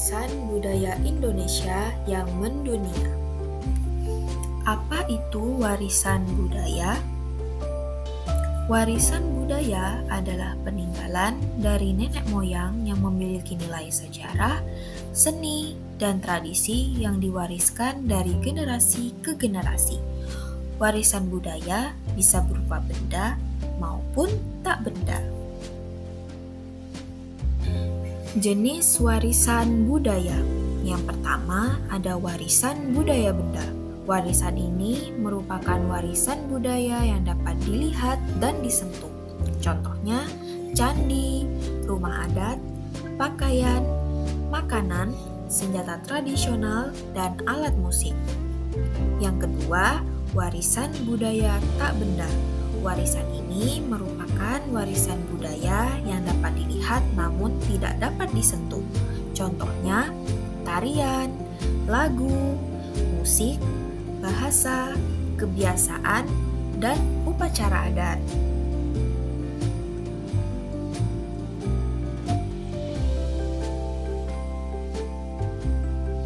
warisan budaya Indonesia yang mendunia. Apa itu warisan budaya? Warisan budaya adalah peninggalan dari nenek moyang yang memiliki nilai sejarah, seni, dan tradisi yang diwariskan dari generasi ke generasi. Warisan budaya bisa berupa benda maupun tak benda. Jenis warisan budaya. Yang pertama ada warisan budaya benda. Warisan ini merupakan warisan budaya yang dapat dilihat dan disentuh. Contohnya candi, rumah adat, pakaian, makanan, senjata tradisional, dan alat musik. Yang kedua, warisan budaya tak benda. Warisan ini merupakan warisan budaya yang dapat dilihat namun tidak dapat disentuh. Contohnya, tarian, lagu, musik, bahasa, kebiasaan, dan upacara adat.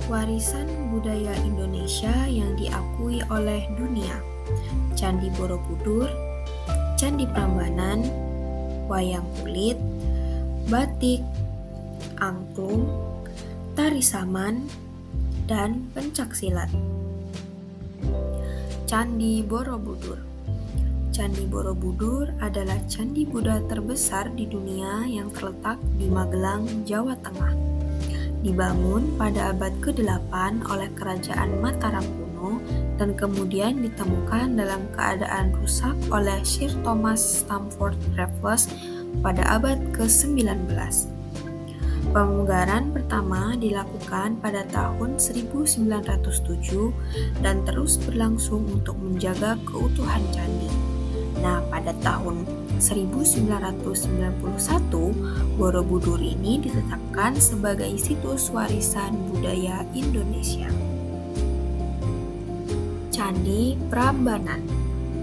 Warisan budaya Indonesia yang diakui oleh dunia. Candi Borobudur, Candi Prambanan, wayang kulit, batik, angklung, tari saman, dan pencaksilat. Candi Borobudur. Candi Borobudur adalah candi Buddha terbesar di dunia yang terletak di Magelang, Jawa Tengah. Dibangun pada abad ke-8 oleh Kerajaan Mataram kuno dan kemudian ditemukan dalam keadaan rusak oleh Sir Thomas Stamford Raffles pada abad ke-19. Pemugaran pertama dilakukan pada tahun 1907 dan terus berlangsung untuk menjaga keutuhan candi. Nah, pada tahun 1991, Borobudur ini ditetapkan sebagai situs warisan budaya Indonesia. Candi Prambanan.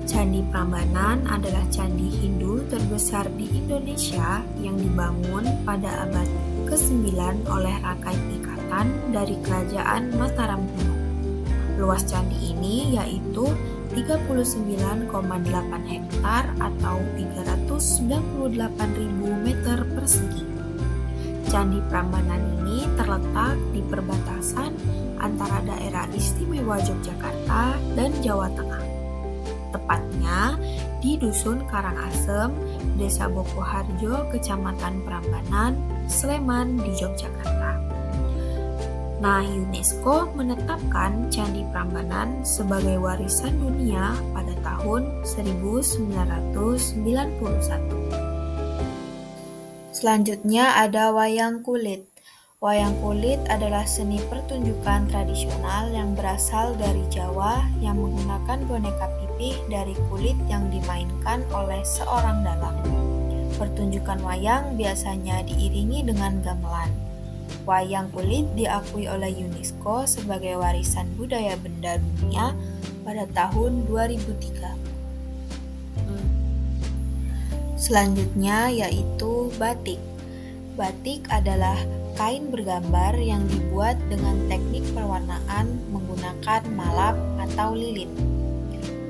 Candi Prambanan adalah candi Hindu terbesar di Indonesia yang dibangun pada abad ke-9 oleh Rakai Pikatan dari Kerajaan Mataram kuno. Luas candi ini yaitu 39,8 hektar atau 398.000 meter persegi. Candi Prambanan ini terletak di perbatasan antara daerah istimewa Yogyakarta dan Jawa Tengah. Tepatnya di Dusun Karangasem, Desa Bokoharjo, Kecamatan Prambanan, Sleman di Yogyakarta. Nah, UNESCO menetapkan Candi Prambanan sebagai warisan dunia pada tahun 1991. Selanjutnya ada wayang kulit. Wayang kulit adalah seni pertunjukan tradisional yang berasal dari Jawa yang menggunakan boneka pipih dari kulit yang dimainkan oleh seorang dalang. Pertunjukan wayang biasanya diiringi dengan gamelan. Wayang kulit diakui oleh UNESCO sebagai warisan budaya benda dunia pada tahun 2003. Selanjutnya yaitu batik. Batik adalah kain bergambar yang dibuat dengan teknik perwarnaan menggunakan malap atau lilin.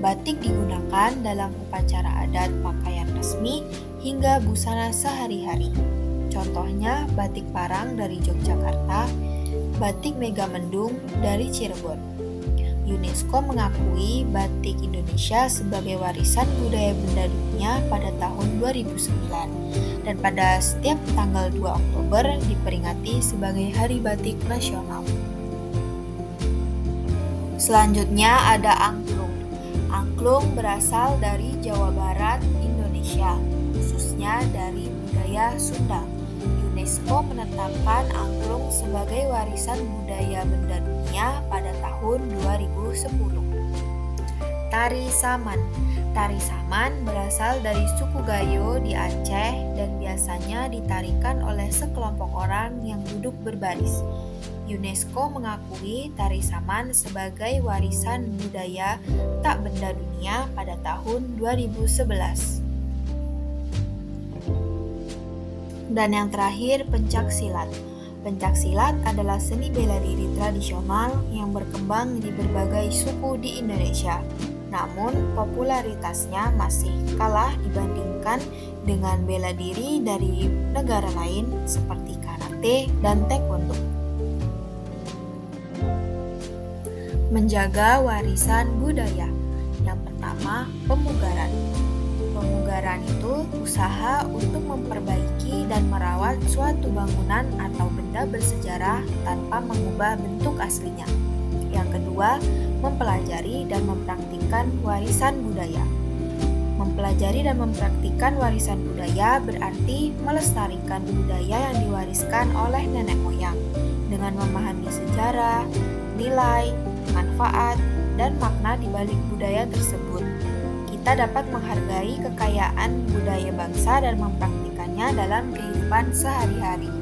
Batik digunakan dalam upacara adat, pakaian resmi, hingga busana sehari-hari. Contohnya batik Parang dari Yogyakarta, batik Megamendung dari Cirebon. UNESCO mengakui batik Indonesia sebagai warisan budaya benda dunia pada tahun 2009 dan pada setiap tanggal 2 Oktober diperingati sebagai Hari Batik Nasional. Selanjutnya ada angklung. Angklung berasal dari Jawa Barat, Indonesia, khususnya dari budaya Sunda. UNESCO menetapkan angklung sebagai warisan budaya benda dunia pada tahun 2010. Tari saman. Tari saman berasal dari suku Gayo di Aceh dan biasanya ditarikan oleh sekelompok orang yang duduk berbaris. UNESCO mengakui tari saman sebagai warisan budaya tak benda dunia pada tahun 2011. Dan yang terakhir, pencaksilat. Pencaksilat adalah seni bela diri tradisional yang berkembang di berbagai suku di Indonesia. Namun, popularitasnya masih kalah dibandingkan dengan bela diri dari negara lain seperti karate dan taekwondo. Menjaga warisan budaya. Yang pertama, pemugaran. Pemugaran itu usaha untuk memperbaiki dan merawat suatu bangunan atau benda bersejarah tanpa mengubah bentuk aslinya. Yang kedua, mempelajari dan mempraktikkan warisan budaya. Mempelajari dan mempraktikkan warisan budaya berarti melestarikan budaya yang diwariskan oleh nenek moyang dengan memahami sejarah, nilai, manfaat, dan makna di balik budaya tersebut. Kita dapat menghargai kekayaan budaya bangsa dan mempraktikannya dalam kehidupan sehari-hari.